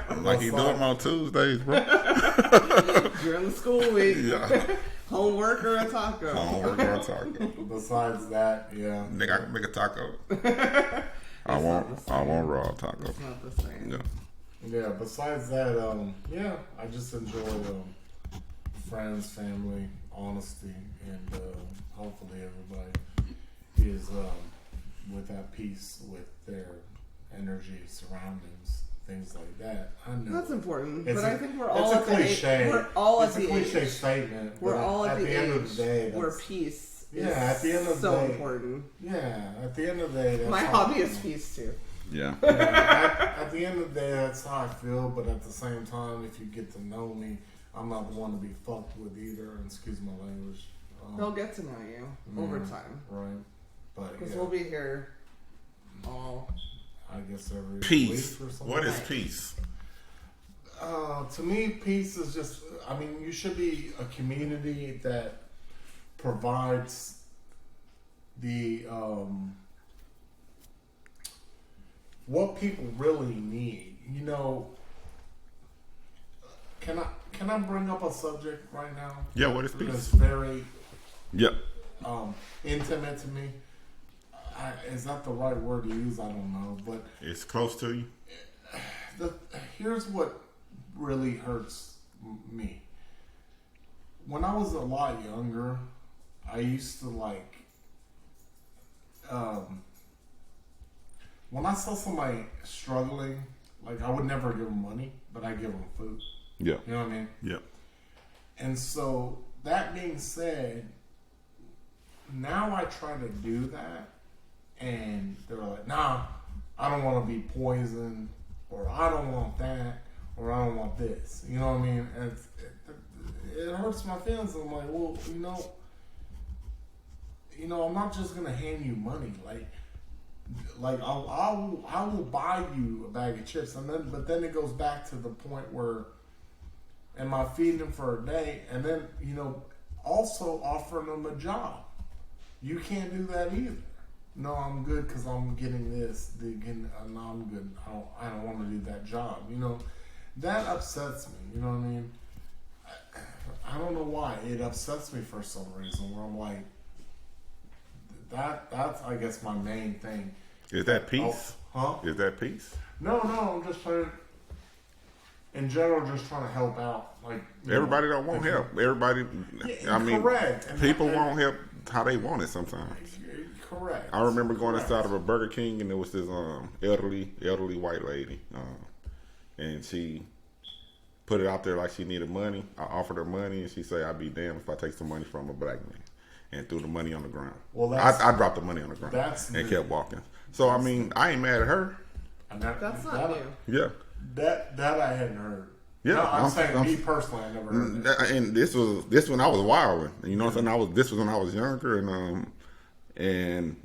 I'm like, you do them on Tuesdays, bro. During the school week, Yeah. homework or a taco. I don't work on a taco. besides that, yeah. Nigga, I can make a taco. I not the want raw taco. It's not the same. Yeah. Yeah, besides that, yeah, I just enjoy friends, family. honesty, and hopefully everybody is with that peace with their energy, surroundings, things like that. I know That's important, it's but a, I think we're all at cliche. We're all it's at a the cliche age. statement. We're all at the end age of the day, where peace is at the end of the so day, important. Yeah, at the end of the day, that's My how hobby I is feel. peace too. Yeah. At the end of the day, that's how I feel. But at the same time, if you get to know me, I'm not the one to be fucked with either. And excuse my language. They'll get to know you over time, Right. But because we'll be here all. I guess every Peace. week or something. What is peace? To me, peace is just, I mean, you should be a community that provides the, what people really need. You know, can I bring up a subject right now? Yeah, what is It's peace? very Yep. intimate to me. Is that the right word to use? I don't know, but It's close to you. here's what really hurts me. When I was a lot younger, I used to like, when I saw somebody struggling, like I would never give them money, but I give them food. Yeah. You know what I mean? Yeah. And so that being said, now I try to do that, and they're like, "Nah, I don't want to be poisoned, or I don't want that, or I don't want this." You know what I mean? And it hurts my feelings. I'm like, well, I'm not just gonna hand you money. Like I will buy you a bag of chips, but then it goes back to the point where, am I feeding them for a day, and then also offering them a job. You can't do that either. No, I'm good because I'm getting this. No, I'm good. I don't want to do that job. That upsets me. You know what I mean? I don't know why it upsets me for some reason. Where I'm like, that's I guess my main thing. Is that peace? Huh? Is that peace? No. I'm just trying. In general, just trying to help out. Like Everybody don't want help. Everybody. Yeah, I mean, correct. And people won't help how they want it sometimes. Correct. I remember going inside of a Burger King, and there was this elderly white lady, and she put it out there like she needed money. I offered her money, and she said, "I'd be damned if I take some money from a black man," and threw the money on the ground. Well, I dropped the money on the ground and kept walking. So I mean, I ain't mad at her. That's not new. Yeah. That I hadn't heard. Yeah, No, I'm saying me personally, I never heard that. And this when I was wilding. You know what I'm saying? This was when I was younger, and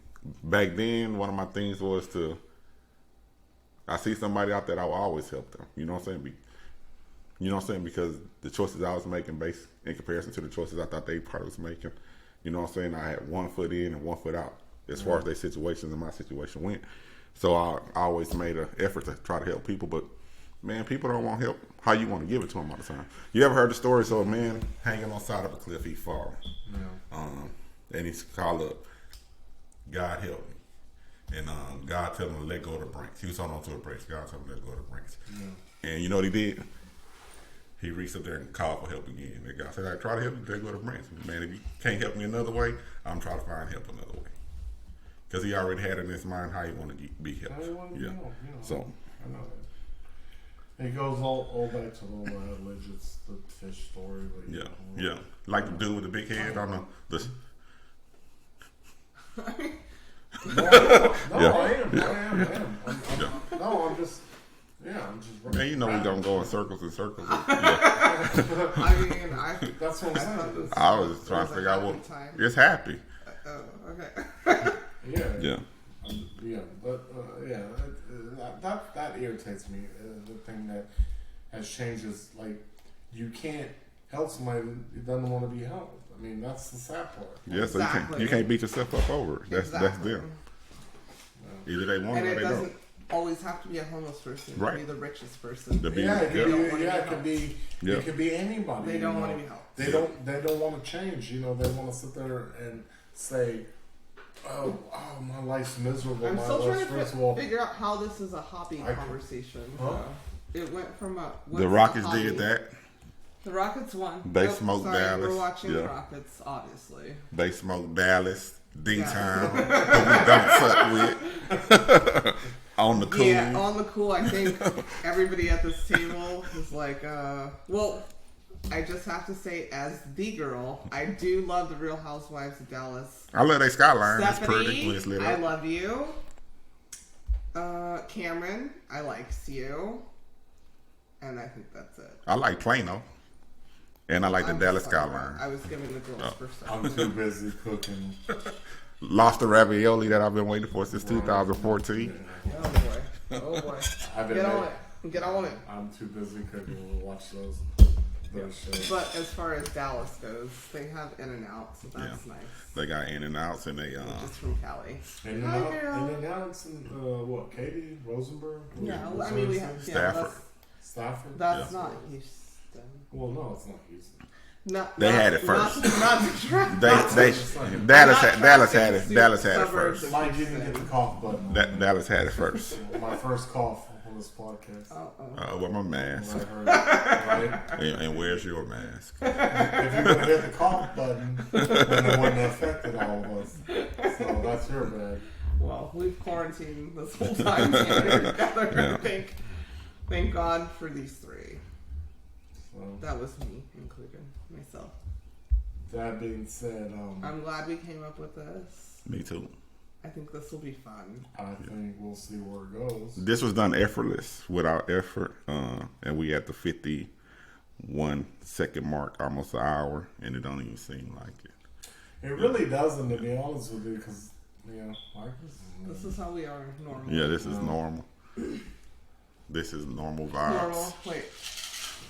back then one of my things was I see somebody out there, I will always help them. You know what I'm saying? Because the choices I was making based in comparison to the choices I thought they probably was making. You know what I'm saying? I had 1 foot in and 1 foot out as far as their situations and my situation went. So I always made an effort to try to help people, but man, people don't want help. How you want to give it to them all the time? You ever heard the story? So a man hanging on the side of a cliff, he falling. Yeah. And he's called up, "God help me." And God told him to let go of the brakes. He was holding on to the brakes. God told him to let go of the brakes. Yeah. And you know what he did? He reached up there and called for help again. And God said, "I try to help you, let go of the brakes. Man, if you can't help me another way, I'm trying to find help another way." Because he already had in his mind how he wanted to be helped. So I know that. It goes all back to the it's the fish story. But yeah. Like the dude with the big head on the I am. I'm just. Man, you know we don't go in circles and circles. Yeah. I mean, that's what I'm saying. I was trying to figure out what time. it's happy. Okay. Yeah. That irritates me. The thing that has changed is like you can't help somebody who doesn't want to be helped. I mean, that's the sad part. Yeah, so you can't beat yourself up over it. That's them. Either they want it or they don't. Always have to be a homeless person. Right. To be the richest person. It could be anybody. They don't want to be helped. They don't want to change. They want to sit there and say, "Oh, my life's miserable." I'm my still life's trying to miserable. figure out how this is a hobby conversation. Huh? It went from The Rockets did that. The Rockets won. They smoked Dallas. We're watching the Yeah. Rockets, obviously. They smoked Dallas, D-Town, Yeah. who we don't fuck with. On the cool. Yeah, on the cool. I think everybody at this table is like, well, I just have to say, as the girl, I do love the Real Housewives of Dallas. I love their skyline. It's Stephanie, pretty when it's lit I up. love you. Cameron, I likes you. And I think that's it. I like Plano. And I like the I'm Dallas sorry, skyline. I was giving the girls first. I'm too busy cooking. Lost the ravioli that I've been waiting for since 2014. Oh boy. Oh boy. Get on it. Get on it. I'm too busy cooking to watch those shows. But as far as Dallas goes, they have In-N-Out, so that's nice. They got In-N-Outs and they Just from Cali. In-N-Outs and what? Katie Rosenberg? Yeah, I mean we have Stafford. Stafford. That's not Houston. Well, no, it's not Houston. They had it first. Not to try. Dallas had it. Dallas had it first. Mike didn't get the cough button. Dallas had it first. My first cough on this podcast. With my mask. Right? And where's your mask? If you would have hit the cough button, then it wouldn't have affected all of us. So that's your bad. Well, we've quarantined this whole time together. Yeah. Thank God for these three. So, That was me included, myself. that being said, I'm glad we came up with this. Me too. I think this will be fun. I think we'll see where it goes. This was done effortless, without effort, and we at the 51-second mark, almost an hour, and it don't even seem like it. It really doesn't, to be honest with you, because like This is how we are normal. Yeah, this is normal. This is normal vibes. Normal. Wait.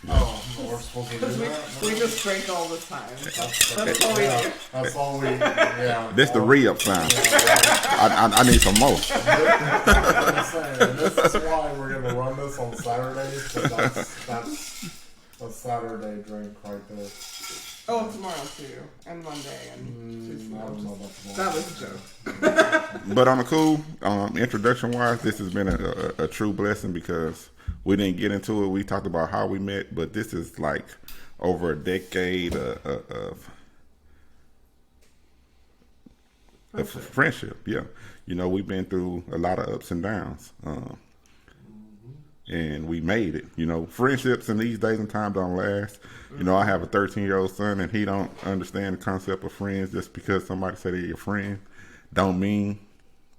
Oh, we're supposed to do that? We just drink all the time. That's all we do. That's all we. Yeah. This the re-up sound. I need some more. That's what I'm saying. And this is why we're gonna run this on Saturdays, because that's Saturday drink right there. Oh, tomorrow too, and Monday, and Tuesday. I don't know about tomorrow. That was a joke. But on the cool, introduction-wise, this has been a true blessing because we didn't get into it. We talked about how we met, but this is like over a decade of friendship. Yeah, we've been through a lot of ups and downs, and we made it. Friendships in these days and times don't last. I have a 13-year-old son, and he don't understand the concept of friends. Just because somebody say they're your friend, don't mean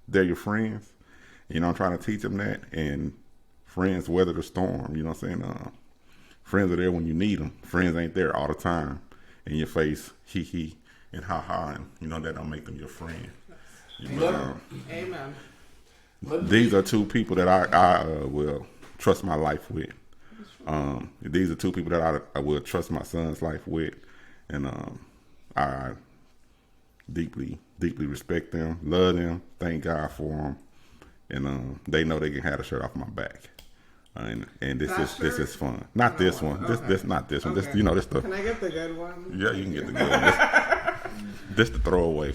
they're your friends. I'm trying to teach him that, and friends weather the storm. You know what I'm saying? Friends are there when you need them. Friends ain't there all the time in your face, hee and ha, and that don't make them your friend. Amen. These are two people that I will trust my life with. These are two people that I will trust my son's life with, and I deeply respect them, love them, thank God for them, and they know they can have the shirt off my back. And this is fun. Not this one. Okay. This not this one. Okay. This the. Can I get the good one? Yeah, you can get the good one. This the throwaway.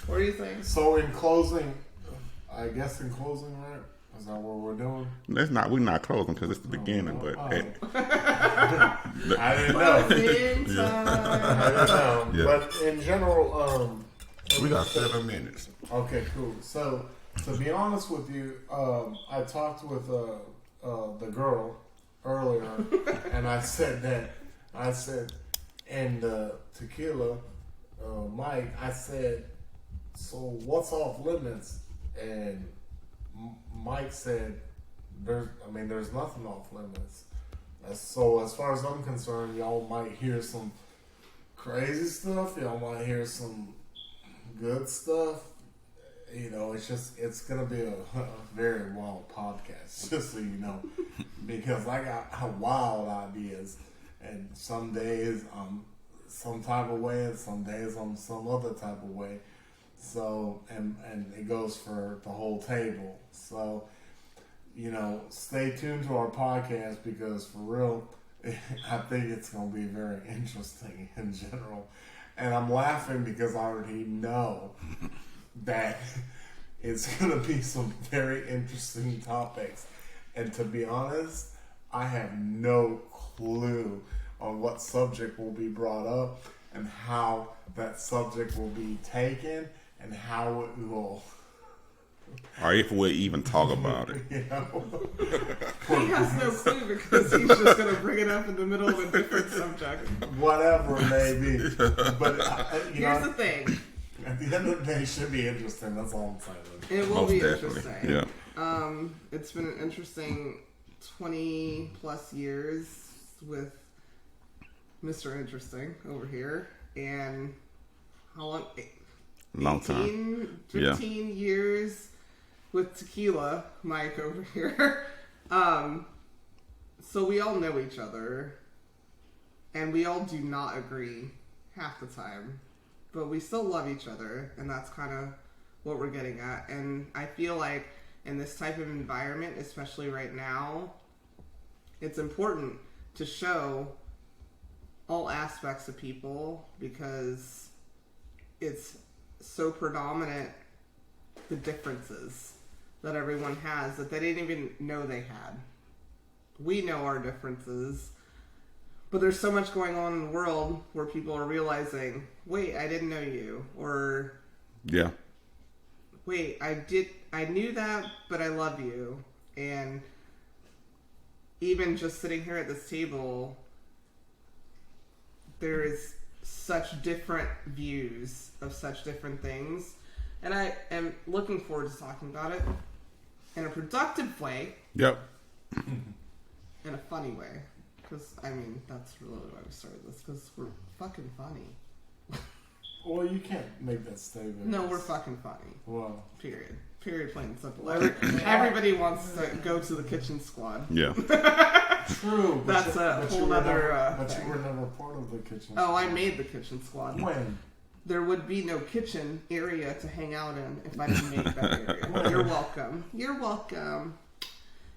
What do you think? So in closing, right? Is that what we're doing? It's not. We're not closing because it's the beginning. But I didn't know. I didn't know. Yeah. But in general, we got 7 minutes. okay, cool. So to be honest with you, I talked with the girl earlier, and I said in the Tequila, Mike, I said, so what's off limits? And Mike said, there's nothing off limits. So as far as I'm concerned, y'all might hear some crazy stuff. Y'all might hear some good stuff. It's gonna be a very wild podcast, just so you know, because I got wild ideas, and some days I'm some type of way, and some days I'm some other type of way. So, and it goes for the whole table. So, stay tuned to our podcast, because for real, I think it's going to be very interesting in general. And I'm laughing because I already know that it's going to be some very interesting topics. And to be honest, I have no clue on what subject will be brought up and how that subject will be taken and how it will. Or if we even talk about it. You know? He has no clue because he's just going to bring it up in the middle of a different subject. Whatever it may be. But Here's the thing. At the end of the day, it should be interesting. That's all I'm saying. It will Most be definitely. interesting. Yeah. It's been an interesting 20 plus years with Mr. Interesting over here. And how long? Long time. 15 years with Tequila, Mike over here. So we all know each other. And we all do not agree half the time. But we still love each other. And that's kind of what we're getting at. And I feel like in this type of environment, especially right now, it's important to show all aspects of people because it's so predominant, the differences that everyone has that they didn't even know they had. We know our differences, but there's so much going on in the world where people are realizing, wait, I didn't know you, or Yeah. wait, I knew that, but I love you. And even just sitting here at this table, there is such different views of such different things. And I am looking forward to talking about it in a productive way, Yep. in a funny way. Because, I mean, that's really why we started this, because we're fucking funny. Well, you can't make that statement. No, we're fucking funny. Well, Period. Period, plain and simple. Everybody wants to go to the kitchen squad. Yeah. true. But That's a whole other But thing. you were never part of the kitchen. Oh, I made the kitchen squad. When? There would be no kitchen area to hang out in if I didn't make that area. You're welcome. You're welcome.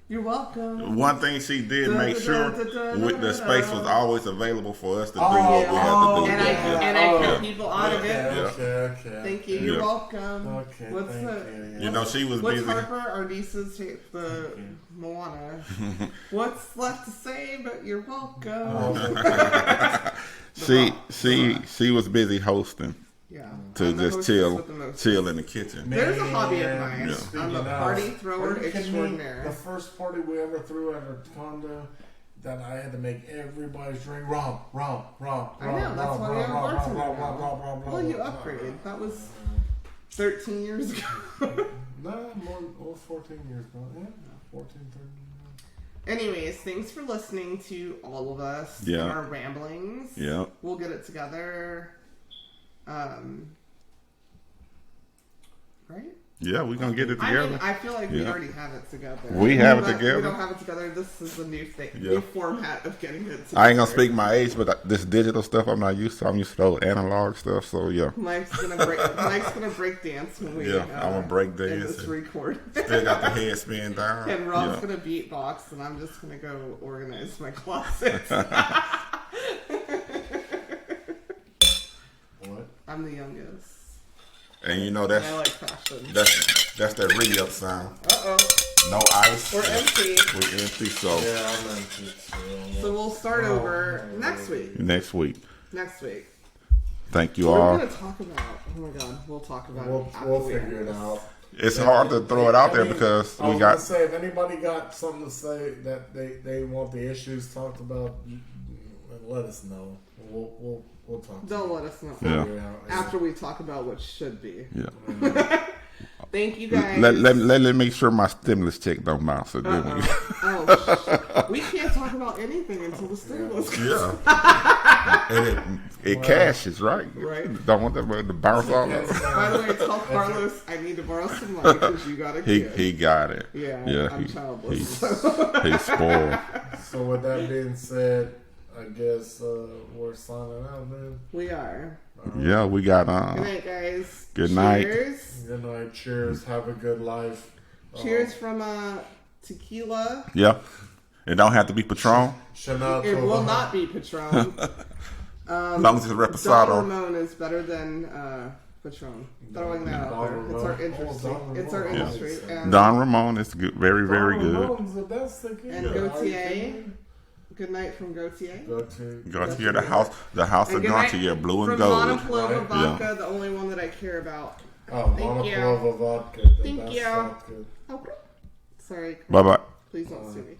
You're welcome. One thing she did make sure with the space was always available for us to do Oh, what we had to do. And I put people out of it. Okay. Thank you. You're Yeah. welcome. Okay, What's thank the? you. You know, she was What's busy. Harper, our niece's tape, the Moana? What's left to say? But you're welcome. She was busy hosting Yeah. to I'm the just hostess with the most. chill in the kitchen. There's a hobby of Man, mine. Yeah. I'm a speaking party of, thrower are you kidding me? extraordinaire. The first party we ever threw at a condo, that I had to make everybody's drink rom. I know, that's why we have a bartender now. Well, you upgraded. upgraded. That was 13 years ago. No, more 14 years ago. Yeah, 14, 13. Anyways, thanks for listening to all of us Yeah. and our ramblings. Yeah. We'll get it together. Right? Yeah, we're gonna get it I together. mean, I feel like we Yeah. already have it together. We have it But together. We don't have it together. This is a new thing, Yeah. new format of getting it together. I ain't gonna speak my age, but this digital stuff I'm not used to. I'm used to those analog stuff. So yeah, Mike's gonna break dance when we Yeah, I'm gonna break end dance this and- record. still got the head spin down. And Rob's Yeah. gonna beatbox, and I'm just gonna go organize my closet. What? I'm the youngest. And you know And I like that's fashion. that's that re-up sound. Uh-oh. No ice. We're empty. We're empty. So Yeah, I'm into So we'll start over next week. next week, Next week. thank you We're all. gonna talk about. Oh my god, we'll talk about We'll it. after we'll we figure end it this. out. It's hard to throw it out there because I we was got gonna say, if anybody got something to say that they want the issues talked about, let us know. We'll talk. to Don't you. let us know. Yeah. Figure it out. After we talk about what should be. yeah. Thank you guys. Let make sure my stimulus check don't bounce. So then we, Oh, we can't talk about anything until the stimulus comes. yeah. And it cashes, right? Right. Don't want that to bounce all Yes, over. By the way, tell Carlos I need to borrow some money because you got a kid. He got it. Yeah, I'm childless. He's spoiled. So with that being said, I guess we're signing out then. We are. Yeah, we got Good night, guys. Good night. Cheers. Good night. Cheers. Have a good life. Cheers from Tequila. Yeah. It don't have to be Patron. Chanel. It will not be Patron. As long as it's Don Reposado. Ramon is better than Patron. Throwing that out there. It's our industry. It's our Yeah. industry. And, Don Ramon is good, very, very good. Ramon's the best tequila. and Gautier. Good night from Gautier. Gautier, the house of good night Gautier, blue and from gold. Montepalova Right? vodka, the only one that I care about. Oh, Thank you. Montepalova vodka. The Thank best you. vodka. Oh, sorry. Bye bye. Please don't sue me.